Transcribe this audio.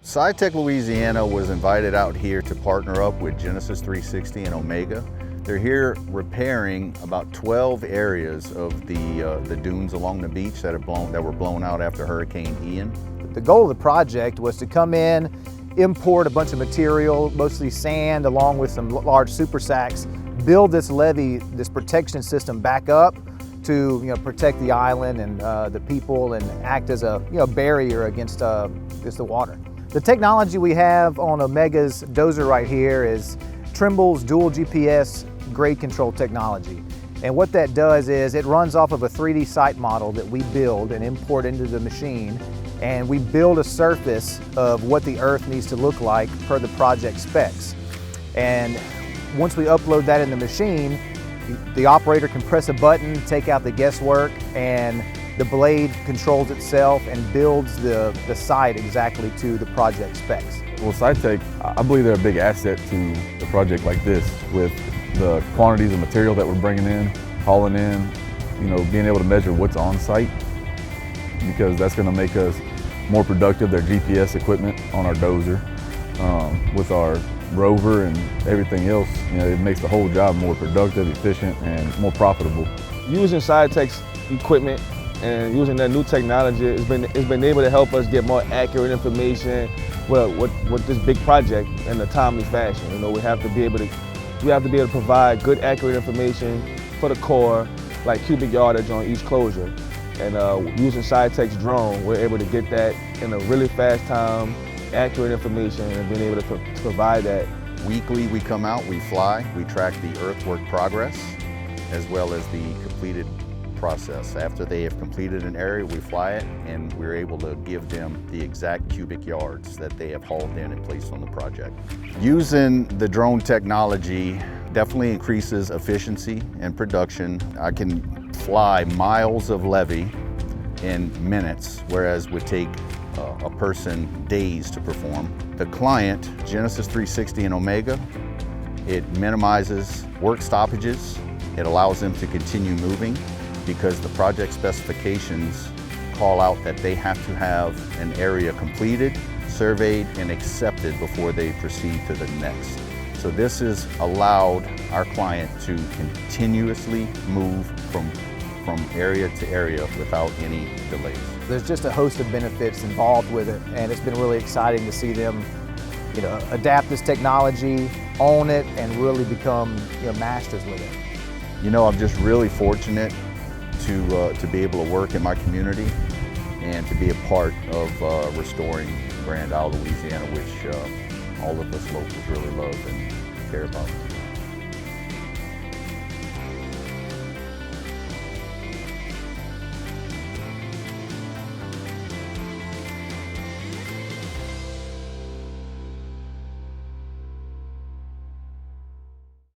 SITECH Louisiana was invited out here to partner up with Genesis 360 and Omega. They're here repairing about 12 areas of the dunes along the beach that were blown out after Hurricane Ian. The goal of the project was to come in, import a bunch of material, mostly sand, along with some large super sacks, build this levee, this protection system back up to protect the island and the people, and act as a barrier against the water. The technology we have on Omega's dozer right here is Trimble's dual GPS grade control technology. And what that does is it runs off of a 3D site model that we build and import into the machine, and we build a surface of what the earth needs to look like per the project specs. And once we upload that in the machine, the operator can press a button, take out the guesswork, and the blade controls itself and builds the site exactly to the project specs. Well, SITECH, I believe they're a big asset to the project like this, with the quantities of material that we're bringing in, hauling in, being able to measure what's on site, because that's going to make us more productive. Their GPS equipment on our dozer, with our rover and everything else, it makes the whole job more productive, efficient, and more profitable. Using SITECH's equipment and using that new technology, it's been able to help us get more accurate information with this big project in a timely fashion. We have to be able to provide good, accurate information for the core, like cubic yardage on each closure. And using SITECH's drone, we're able to get that in a really fast time, accurate information, and being able to provide that. Weekly we come out, we fly, we track the earthwork progress as well as the completed process. After they have completed an area, we fly it, and we're able to give them the exact cubic yards that they have hauled in and placed on the project. Using the drone technology definitely increases efficiency and production. I can fly miles of levee in minutes, whereas would take a person days to perform. The client, Genesis 360 and Omega, it minimizes work stoppages. It allows them to continue moving because the project specifications call out that they have to have an area completed, surveyed, and accepted before they proceed to the next. So this has allowed our client to continuously move from area to area without any delays. There's just a host of benefits involved with it, and it's been really exciting to see them adapt this technology, own it, and really become masters with it. I'm just really fortunate to be able to work in my community and to be a part of restoring Grand Isle, Louisiana, which all of us locals really love and care about.